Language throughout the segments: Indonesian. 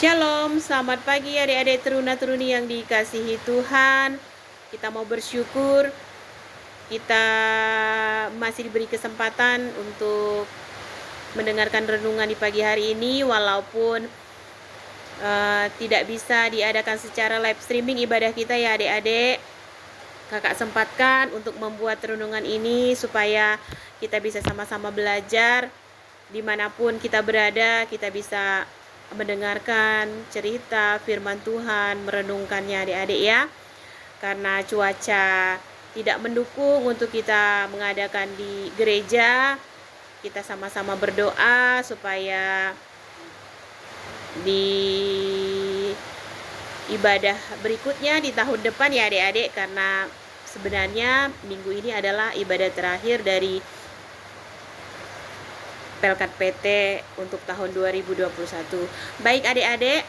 Shalom, selamat pagi adik-adik teruna-teruni yang dikasihi Tuhan. Kita mau bersyukur kita masih diberi kesempatan untuk mendengarkan renungan di pagi hari ini, walaupun tidak bisa diadakan secara live streaming ibadah kita ya adik-adik. Kakak sempatkan untuk membuat renungan ini supaya kita bisa sama-sama belajar. Dimanapun kita berada, kita bisa mendengarkan cerita firman Tuhan, merenungkannya adik-adik ya. Karena cuaca tidak mendukung untuk kita mengadakan di gereja, kita sama-sama berdoa supaya di ibadah berikutnya di tahun depan ya adik-adik, karena sebenarnya minggu ini adalah ibadah terakhir dari Pelkat PT untuk tahun 2021. Baik adik-adik,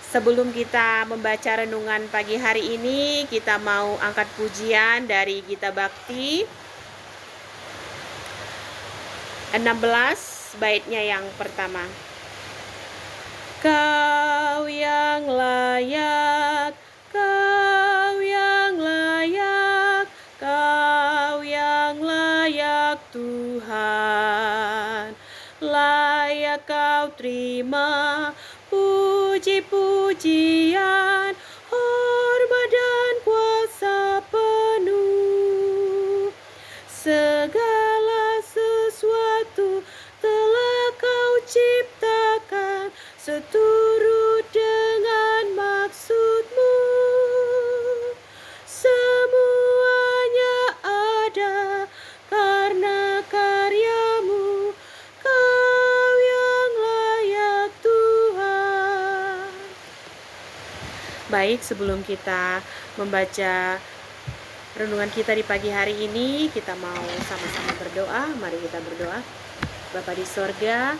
sebelum kita membaca renungan pagi hari ini, kita mau angkat pujian dari Gita Bakti 16, baitnya yang pertama. Kau yang layak, Kau yang layak, Kau yang layak Tuhan. Layak Kau terima puji-pujian, hormat dan kuasa penuh. Segala sesuatu telah Kau ciptakan seturut dengan maksud-Mu. Semuanya ada karena karya-Mu. Kau yang layak Tuhan. Baik, sebelum kita membaca renungan kita di pagi hari ini, kita mau sama-sama berdoa. Mari kita berdoa. Bapa di sorga,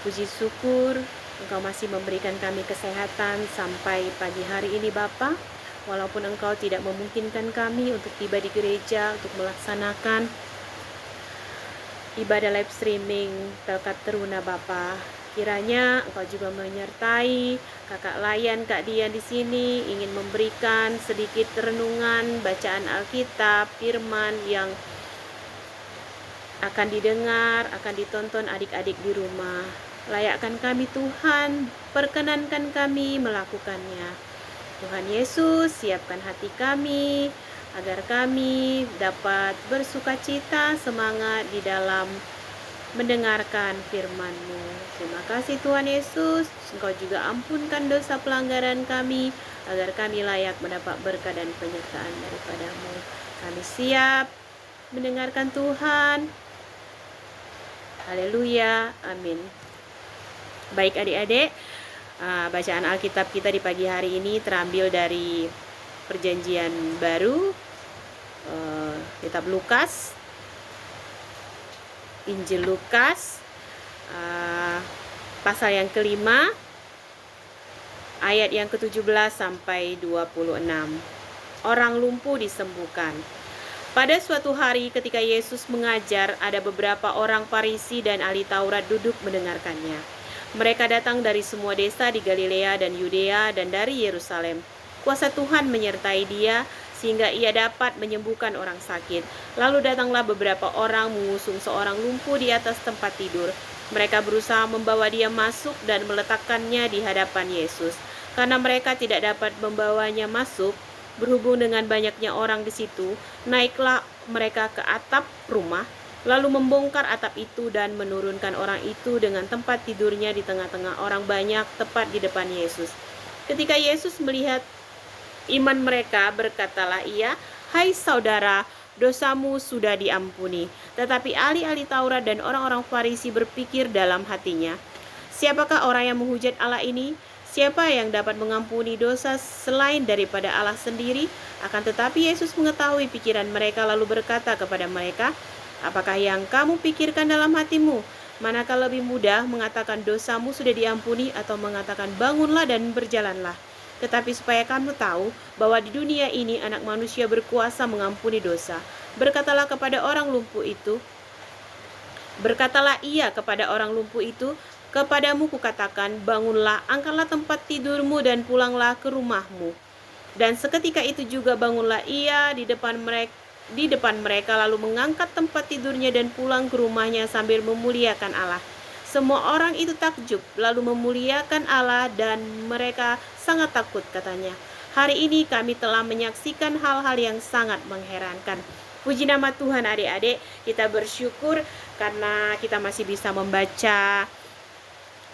puji syukur Engkau masih memberikan kami kesehatan sampai pagi hari ini Bapa. Walaupun Engkau tidak memungkinkan kami untuk tiba di gereja untuk melaksanakan ibadah live streaming Pelkat Teruna Bapa, kiranya Engkau juga menyertai Kakak Layan, Kak Dian di sini ingin memberikan sedikit renungan, bacaan Alkitab, firman yang akan didengar, akan ditonton adik-adik di rumah. Layakkan kami Tuhan, perkenankan kami melakukannya. Tuhan Yesus, siapkan hati kami agar kami dapat bersukacita, semangat di dalam mendengarkan firman-Mu. Terima kasih Tuhan Yesus, Engkau juga ampunkan dosa pelanggaran kami, agar kami layak mendapat berkat dan penyertaan daripada-Mu. Kami siap mendengarkan Tuhan. Haleluya, amin. Baik adik-adik, bacaan Alkitab kita di pagi hari ini terambil dari Perjanjian Baru, kitab Lukas, Injil Lukas, pasal yang kelima, ayat yang ke-17 sampai 26. Orang lumpuh disembuhkan. Pada suatu hari ketika Yesus mengajar, ada beberapa orang Farisi dan ahli Taurat duduk mendengarkannya. Mereka datang dari semua desa di Galilea dan Yudea dan dari Yerusalem. Kuasa Tuhan menyertai dia sehingga ia dapat menyembuhkan orang sakit. Lalu datanglah beberapa orang mengusung seorang lumpuh di atas tempat tidur. Mereka berusaha membawa dia masuk dan meletakkannya di hadapan Yesus. Karena mereka tidak dapat membawanya masuk, berhubung dengan banyaknya orang di situ, naiklah mereka ke atap rumah, lalu membongkar atap itu dan menurunkan orang itu dengan tempat tidurnya di tengah-tengah orang banyak tepat di depan Yesus. Ketika Yesus melihat iman mereka, berkatalah ia, "Hai saudara, dosamu sudah diampuni." Tetapi ahli-ahli Taurat dan orang-orang Farisi berpikir dalam hatinya, "Siapakah orang yang menghujat Allah ini? Siapa yang dapat mengampuni dosa selain daripada Allah sendiri?" Akan tetapi Yesus mengetahui pikiran mereka lalu berkata kepada mereka, "Apakah yang kamu pikirkan dalam hatimu? Manakah lebih mudah mengatakan dosamu sudah diampuni atau mengatakan bangunlah dan berjalanlah? Tetapi supaya kamu tahu bahwa di dunia ini anak manusia berkuasa mengampuni dosa." Berkatalah ia kepada orang lumpuh itu, Kepadamu kukatakan, bangunlah, angkatlah tempat tidurmu dan pulanglah ke rumahmu. Dan seketika itu juga bangunlah ia di depan mereka lalu mengangkat tempat tidurnya dan pulang ke rumahnya sambil memuliakan Allah. Semua orang itu takjub lalu memuliakan Allah dan mereka sangat takut, katanya. Hari ini kami telah menyaksikan hal-hal yang sangat mengherankan. Puji nama Tuhan adik-adik, kita bersyukur karena kita masih bisa membaca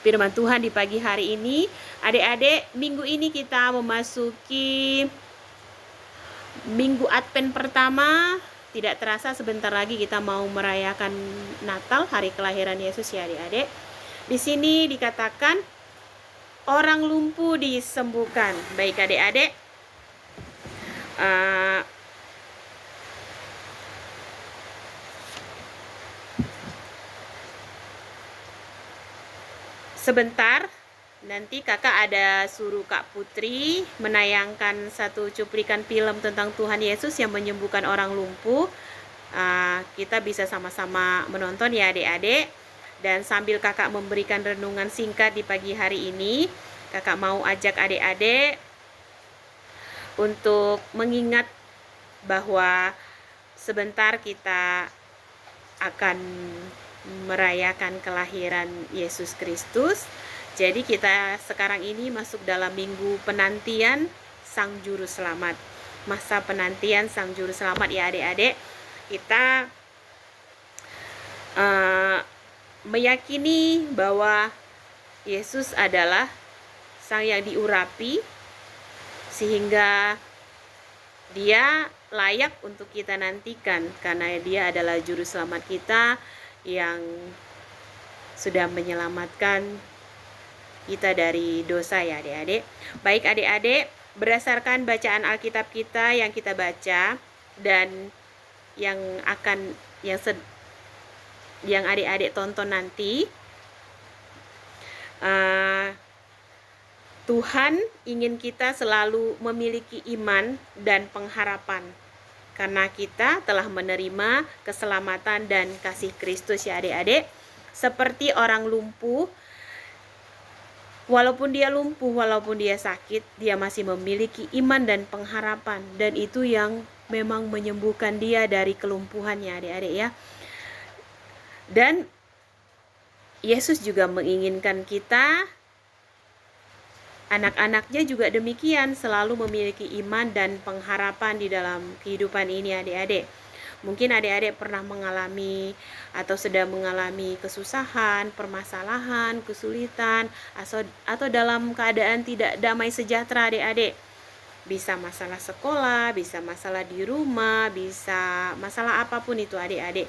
firman Tuhan di pagi hari ini. Adik-adik, minggu ini kita memasuki minggu Advent pertama. Tidak terasa sebentar lagi kita mau merayakan Natal, hari kelahiran Yesus ya adik-adik. Di sini dikatakan orang lumpuh disembuhkan. Baik adik-adik, sebentar, nanti kakak ada suruh Kak Putri menayangkan satu cuplikan film tentang Tuhan Yesus yang menyembuhkan orang lumpuh. Kita bisa sama-sama menonton ya adik-adik. Dan sambil kakak memberikan renungan singkat di pagi hari ini, kakak mau ajak adik-adik untuk mengingat bahwa sebentar kita akan merayakan kelahiran Yesus Kristus. Jadi kita sekarang ini masuk dalam minggu penantian Sang Juru Selamat. Masa penantian Sang Juru Selamat ya adik-adik. Kita meyakini bahwa Yesus adalah Sang yang diurapi sehingga Dia layak untuk kita nantikan karena Dia adalah Juru Selamat kita yang sudah menyelamatkan kita dari dosa ya adik-adik. Baik adik-adik, berdasarkan bacaan Alkitab kita yang kita baca dan yang adik-adik tonton nanti, Tuhan ingin kita selalu memiliki iman dan pengharapan karena kita telah menerima keselamatan dan kasih Kristus ya adik-adik. Seperti orang lumpuh, walaupun dia lumpuh, walaupun dia sakit, dia masih memiliki iman dan pengharapan. Dan itu yang memang menyembuhkan dia dari kelumpuhannya adik-adik ya. Dan Yesus juga menginginkan kita, anak-anaknya juga demikian, selalu memiliki iman dan pengharapan di dalam kehidupan ini adik-adik. Mungkin adik-adik pernah mengalami atau sedang mengalami kesusahan, permasalahan, kesulitan, atau dalam keadaan tidak damai sejahtera adik-adik. Bisa masalah sekolah, bisa masalah di rumah, bisa masalah apapun itu adik-adik.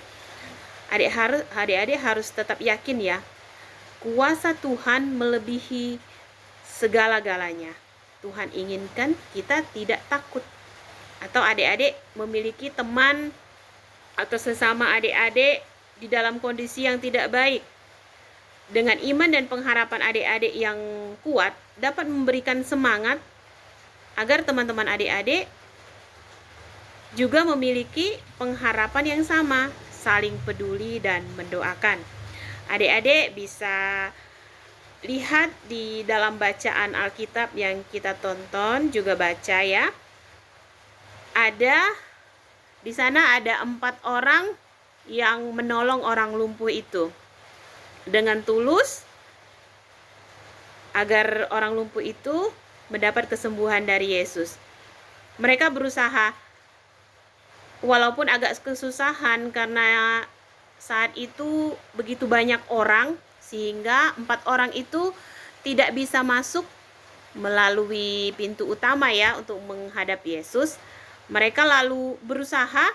Adik-adik harus tetap yakin ya, kuasa Tuhan melebihi segala-galanya. Tuhan inginkan kita tidak takut. Atau adik-adik memiliki teman atau sesama adik-adik di dalam kondisi yang tidak baik. Dengan iman dan pengharapan adik-adik yang kuat dapat memberikan semangat agar teman-teman adik-adik juga memiliki pengharapan yang sama, saling peduli dan mendoakan. Adik-adik bisa lihat di dalam bacaan Alkitab yang kita tonton, juga baca ya. Di sana ada 4 orang yang menolong orang lumpuh itu dengan tulus agar orang lumpuh itu mendapat kesembuhan dari Yesus. Mereka berusaha walaupun agak kesusahan karena saat itu begitu banyak orang, sehingga 4 orang itu tidak bisa masuk melalui pintu utama ya untuk menghadap Yesus. Mereka lalu berusaha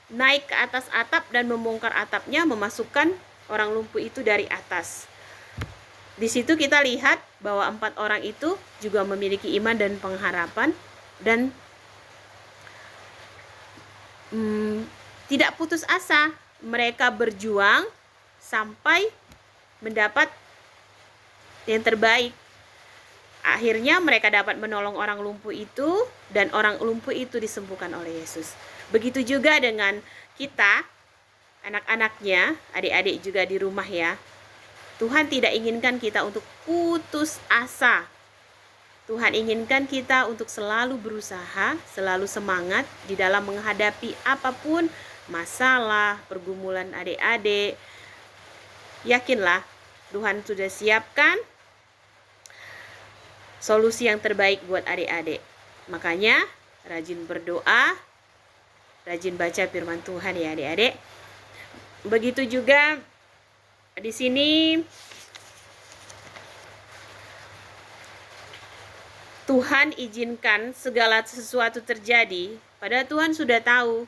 naik ke atas atap dan membongkar atapnya, memasukkan orang lumpuh itu dari atas. Di situ kita lihat bahwa 4 orang itu juga memiliki iman dan pengharapan dan tidak putus asa. Mereka berjuang sampai mendapat yang terbaik. Akhirnya mereka dapat menolong orang lumpuh itu dan orang lumpuh itu disembuhkan oleh Yesus. Begitu juga dengan kita, anak-anaknya, adik-adik juga di rumah ya. Tuhan tidak inginkan kita untuk putus asa. Tuhan inginkan kita untuk selalu berusaha, selalu semangat di dalam menghadapi apapun masalah, pergumulan adik-adik. Yakinlah, Tuhan sudah siapkan solusi yang terbaik buat adik-adik. Makanya, rajin berdoa, rajin baca firman Tuhan ya adik-adik. Begitu juga di sini Tuhan izinkan segala sesuatu terjadi, padahal Tuhan sudah tahu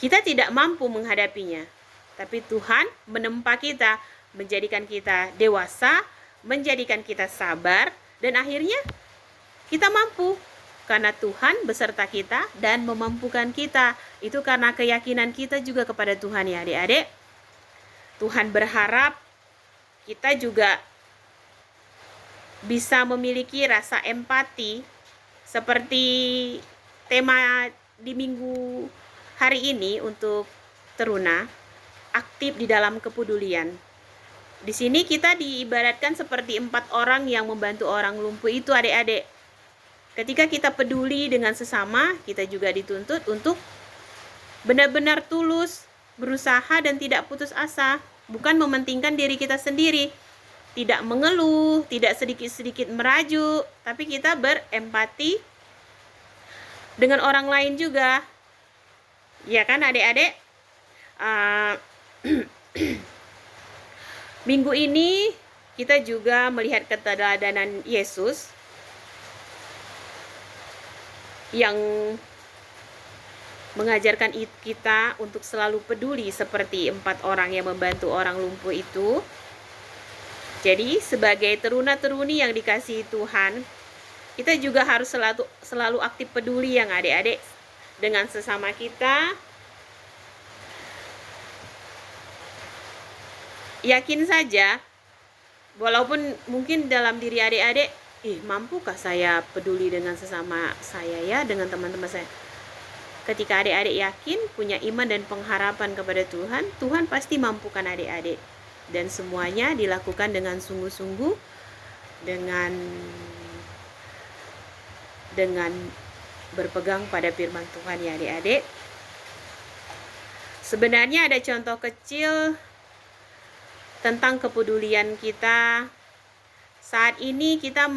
kita tidak mampu menghadapinya. Tapi Tuhan menempa kita, menjadikan kita dewasa, menjadikan kita sabar, dan akhirnya kita mampu. Karena Tuhan beserta kita dan memampukan kita. Itu karena keyakinan kita juga kepada Tuhan ya adik-adik. Tuhan berharap kita juga bisa memiliki rasa empati seperti tema di minggu hari ini untuk teruna, aktif di dalam kepedulian. Di sini kita diibaratkan seperti 4 orang yang membantu orang lumpuh itu adik-adik. Ketika kita peduli dengan sesama, kita juga dituntut untuk benar-benar tulus, berusaha dan tidak putus asa, bukan mementingkan diri kita sendiri. Tidak mengeluh, tidak sedikit-sedikit merajuk, tapi kita berempati dengan orang lain juga. Ya kan adik-adik? Minggu ini kita juga melihat keteladanan Yesus yang mengajarkan kita untuk selalu peduli seperti 4 orang yang membantu orang lumpuh itu. Jadi sebagai teruna-teruni yang dikasihi Tuhan, kita juga harus selalu aktif peduli yang adik-adik dengan sesama kita. Yakin saja, walaupun mungkin dalam diri adik-adik, mampukah saya peduli dengan sesama saya ya, dengan teman-teman saya? Ketika adik-adik yakin, punya iman dan pengharapan kepada Tuhan, Tuhan pasti mampukan adik-adik. Dan semuanya dilakukan dengan sungguh-sungguh, dengan berpegang pada firman Tuhan ya adik-adik. Sebenarnya ada contoh kecil tentang kepedulian kita. Saat ini kita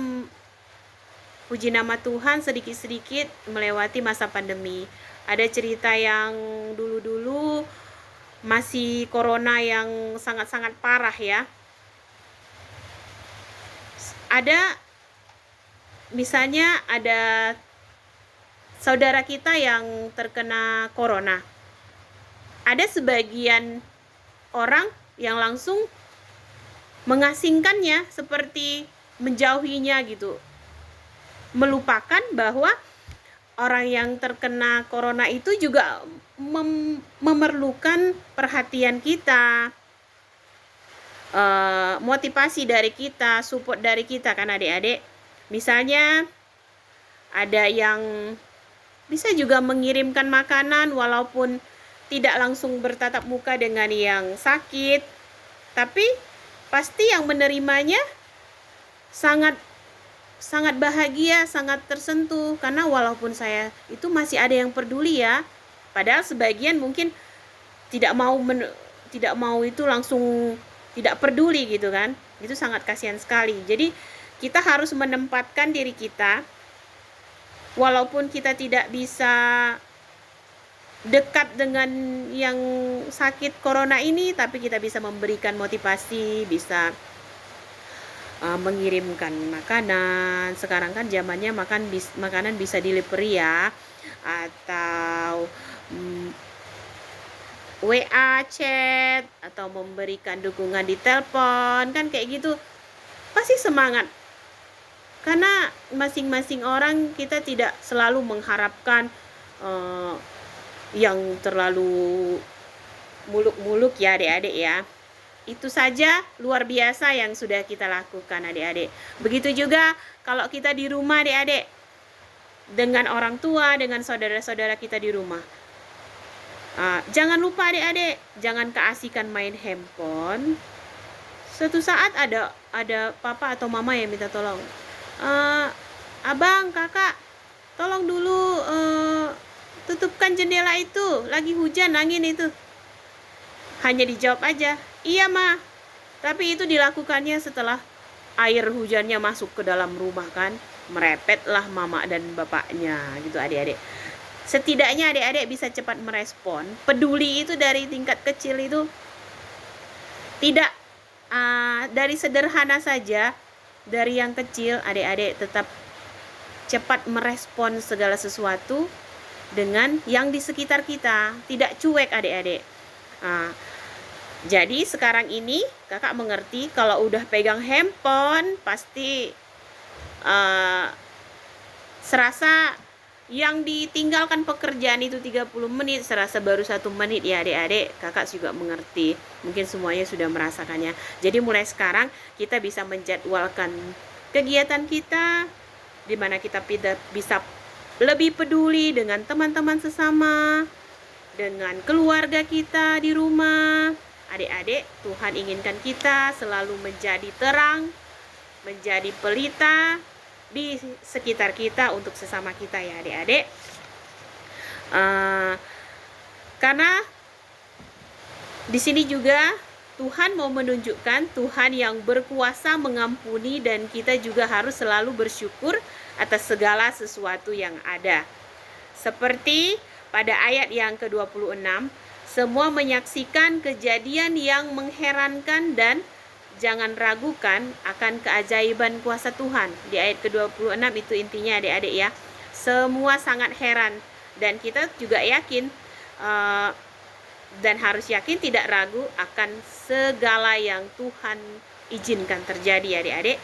puji nama Tuhan sedikit-sedikit melewati masa pandemi. Ada cerita yang dulu-dulu masih corona yang sangat-sangat parah ya. Misalnya ada saudara kita yang terkena corona. Ada sebagian orang yang langsung mengasingkannya, seperti menjauhinya gitu. Melupakan bahwa orang yang terkena corona itu juga memerlukan perhatian kita, motivasi dari kita, support dari kita kan adik-adik. Misalnya ada yang bisa juga mengirimkan makanan walaupun tidak langsung bertatap muka dengan yang sakit, tapi pasti yang menerimanya sangat bahagia, sangat tersentuh, karena walaupun saya itu masih ada yang peduli ya. Padahal sebagian mungkin tidak mau itu langsung tidak peduli gitu kan. Itu sangat kasihan sekali. Jadi kita harus menempatkan diri kita, walaupun kita tidak bisa dekat dengan yang sakit corona ini, tapi kita bisa memberikan motivasi, bisa mengirimkan makanan. Sekarang kan zamannya makanan bisa delivery ya, atau WA, chat, atau memberikan dukungan di telepon, kan kayak gitu pasti semangat. Karena masing-masing orang, kita tidak selalu mengharapkan yang terlalu muluk-muluk ya adik-adik ya. Itu saja luar biasa yang sudah kita lakukan adik-adik. Begitu juga kalau kita di rumah adik-adik, dengan orang tua, dengan saudara-saudara kita di rumah. Jangan lupa adik-adik, jangan keasikan main handphone. Suatu saat ada papa atau mama yang minta tolong. Abang, kakak, tolong dulu tutupkan jendela itu, lagi hujan angin itu. Hanya dijawab aja, iya ma. Tapi itu dilakukannya setelah air hujannya masuk ke dalam rumah kan. Merepetlah mama dan bapaknya gitu adik-adik. Setidaknya adik-adik bisa cepat merespon. Peduli itu dari tingkat kecil itu tidak dari sederhana saja. Dari yang kecil adik-adik tetap cepat merespon segala sesuatu dengan yang di sekitar kita. Tidak cuek adik-adik. Jadi sekarang ini kakak mengerti kalau udah pegang handphone pasti serasa yang ditinggalkan pekerjaan itu 30 menit serasa baru 1 menit ya adik-adik. Kakak juga mengerti, mungkin semuanya sudah merasakannya. Jadi mulai sekarang kita bisa menjadwalkan kegiatan kita, di mana kita bisa lebih peduli dengan teman-teman sesama, dengan keluarga kita di rumah. Adik-adik, Tuhan inginkan kita selalu menjadi terang, menjadi pelita di sekitar kita untuk sesama kita ya adik-adik. Karena di sini juga Tuhan mau menunjukkan Tuhan yang berkuasa mengampuni, dan kita juga harus selalu bersyukur atas segala sesuatu yang ada. Seperti pada ayat yang ke-26, semua menyaksikan kejadian yang mengherankan dan jangan ragukan akan keajaiban kuasa Tuhan. Di ayat ke-26 itu intinya adik-adik ya. Semua sangat heran dan kita juga yakin dan harus yakin, tidak ragu akan segala yang Tuhan izinkan terjadi adik-adik.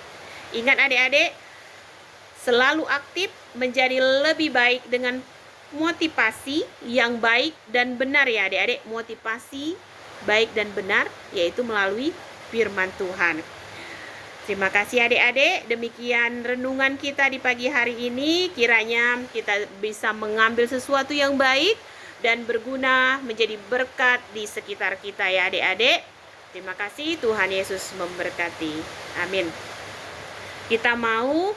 Ingat adik-adik, selalu aktif menjadi lebih baik dengan motivasi yang baik dan benar ya adik-adik. Motivasi baik dan benar yaitu melalui firman Tuhan. Terima kasih adik-adik. Demikian renungan kita di pagi hari ini. Kiranya kita bisa mengambil sesuatu yang baik dan berguna, menjadi berkat di sekitar kita ya adik-adik. Terima kasih, Tuhan Yesus memberkati. Amin. Kita mau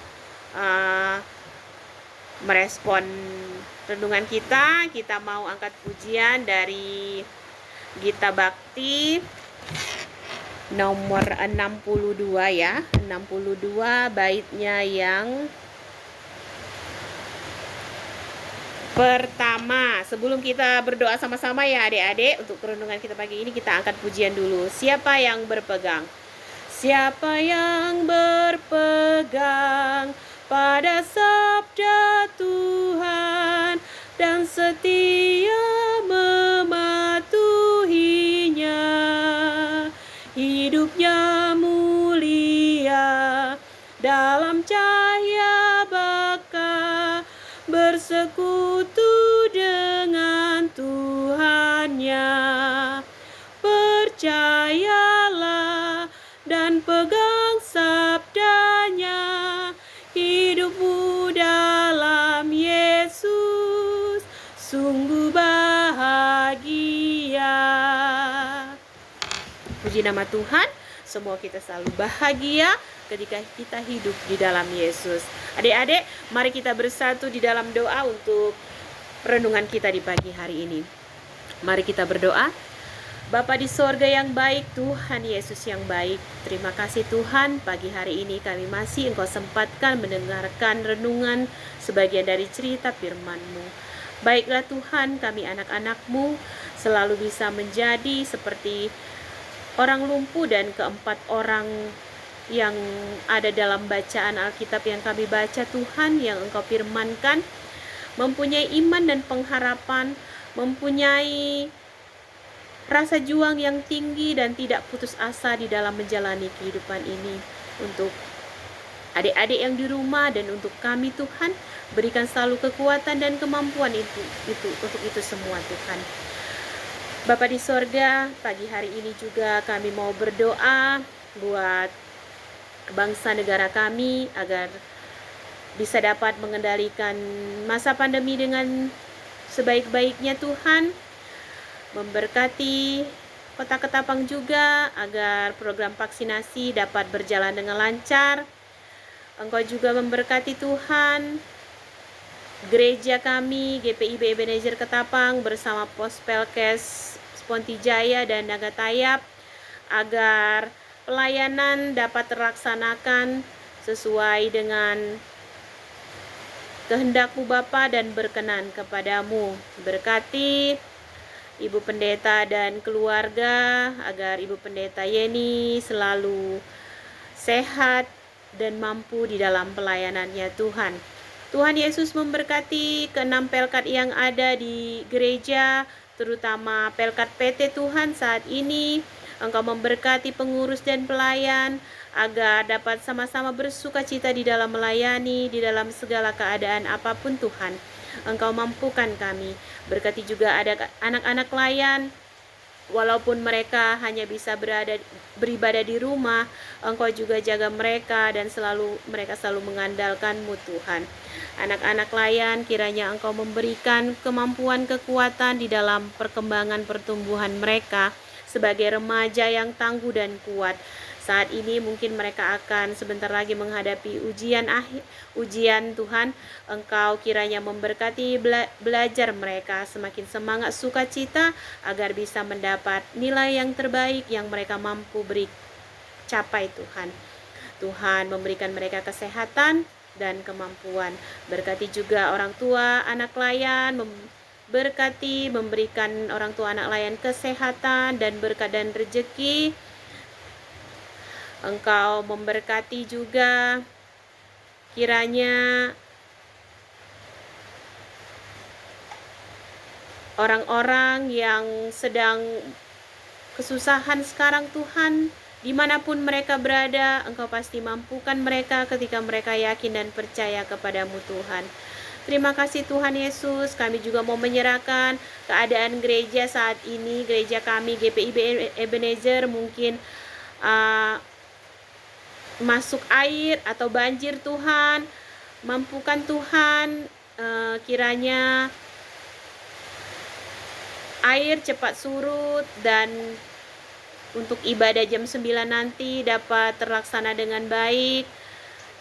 merespon renungan kita mau angkat pujian dari Gita Bakti nomor 62 ya. 62 baitnya yang pertama. Sebelum kita berdoa sama-sama ya adik-adik, untuk renungan kita pagi ini kita angkat pujian dulu. Siapa yang berpegang? Siapa yang berpegang pada sabda Tuhan dan setia mematuhinya, hidupnya mulia dalam cahaya baka, bersekutu dengan Tuhannya. Percayalah dan pegang sabdanya, hidupmu dalam Yesus sungguh bahagia. Puji nama Tuhan, semua kita selalu bahagia ketika kita hidup di dalam Yesus. Adik-adik, mari kita bersatu di dalam doa untuk renungan kita di pagi hari ini. Mari kita berdoa. Bapa di sorga yang baik, Tuhan Yesus yang baik, terima kasih Tuhan, pagi hari ini kami masih Engkau sempatkan mendengarkan renungan sebagian dari cerita firman-Mu. Baiklah Tuhan, kami anak-anak-Mu selalu bisa menjadi seperti orang lumpuh dan keempat orang yang ada dalam bacaan Alkitab yang kami baca Tuhan, yang Engkau firmankan, mempunyai iman dan pengharapan, mempunyai rasa juang yang tinggi dan tidak putus asa di dalam menjalani kehidupan ini. Untuk adik-adik yang di rumah dan untuk kami Tuhan, berikan selalu kekuatan dan kemampuan untuk itu semua Tuhan. Bapa di sorga, pagi hari ini juga kami mau berdoa buat bangsa negara kami agar bisa dapat mengendalikan masa pandemi dengan sebaik-baiknya Tuhan. Memberkati Kota Ketapang juga agar program vaksinasi dapat berjalan dengan lancar. Engkau juga memberkati Tuhan gereja kami GPIB Ebenezer Ketapang bersama Pospelkes Pontijaya dan Nagatayap agar pelayanan dapat terlaksanakan sesuai dengan kehendak-Mu Bapa dan berkenan kepadamu. Berkati Ibu Pendeta dan keluarga agar Ibu Pendeta Yeni selalu sehat dan mampu di dalam pelayanannya Tuhan. Tuhan Yesus memberkati ke-6 pelkat yang ada di gereja, terutama pelkat PT Tuhan saat ini. Engkau memberkati pengurus dan pelayan agar dapat sama-sama bersuka cita di dalam melayani, di dalam segala keadaan apapun Tuhan. Engkau mampukan kami. Berkati juga ada anak-anak layan, walaupun mereka hanya bisa beribadah di rumah, Engkau juga jaga mereka dan mereka selalu mengandalkan-Mu Tuhan. Anak-anak layan, kiranya Engkau memberikan kemampuan, kekuatan di dalam perkembangan pertumbuhan mereka sebagai remaja yang tangguh dan kuat. Saat ini mungkin mereka akan sebentar lagi menghadapi ujian Tuhan. Engkau kiranya memberkati belajar mereka, semakin semangat sukacita agar bisa mendapat nilai yang terbaik yang mereka mampu capai Tuhan. Tuhan memberikan mereka kesehatan dan kemampuan. Berkati juga orang tua anak layan, berkati memberikan orang tua anak layan kesehatan dan berkat dan rezeki. Engkau memberkati juga kiranya orang-orang yang sedang kesusahan sekarang Tuhan, dimanapun mereka berada, Engkau pasti mampukan mereka ketika mereka yakin dan percaya kepadamu Tuhan. Terima kasih Tuhan Yesus. Kami juga mau menyerahkan keadaan gereja saat ini, gereja kami GPIB Ebenezer mungkin masuk air atau banjir Tuhan. Mampukan Tuhan kiranya air cepat surut dan untuk ibadah jam 9 nanti dapat terlaksana dengan baik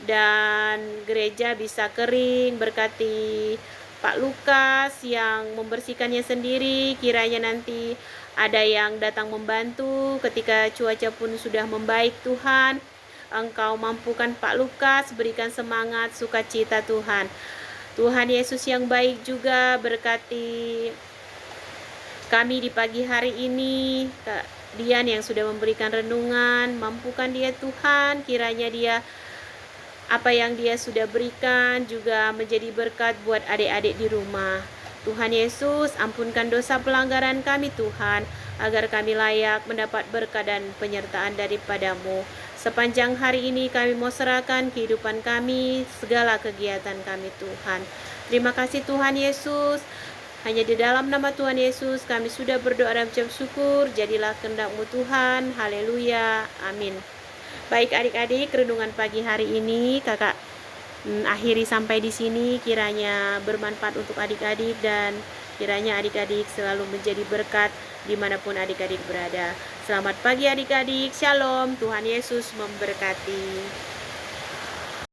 dan gereja bisa kering. Berkati Pak Lukas yang membersihkannya sendiri, kiranya nanti ada yang datang membantu ketika cuaca pun sudah membaik Tuhan. Engkau mampukan Pak Lukas, berikan semangat, sukacita Tuhan. Tuhan Yesus yang baik juga berkati kami di pagi hari ini. Kak Dian yang sudah memberikan renungan, mampukan dia Tuhan, kiranya dia apa yang dia sudah berikan juga menjadi berkat buat adik-adik di rumah. Tuhan Yesus, ampunkan dosa pelanggaran kami Tuhan, agar kami layak mendapat berkat dan penyertaan daripada-Mu. Sepanjang hari ini kami mau serahkan kehidupan kami, segala kegiatan kami Tuhan. Terima kasih Tuhan Yesus. Hanya di dalam nama Tuhan Yesus kami sudah berdoa dan mengucap syukur. Jadilah kehendak-Mu Tuhan. Haleluya. Amin. Baik adik-adik, renungan pagi hari ini kakak akhiri sampai di sini. Kiranya bermanfaat untuk adik-adik dan kiranya adik-adik selalu menjadi berkat dimanapun adik-adik berada. Selamat pagi adik-adik, shalom, Tuhan Yesus memberkati.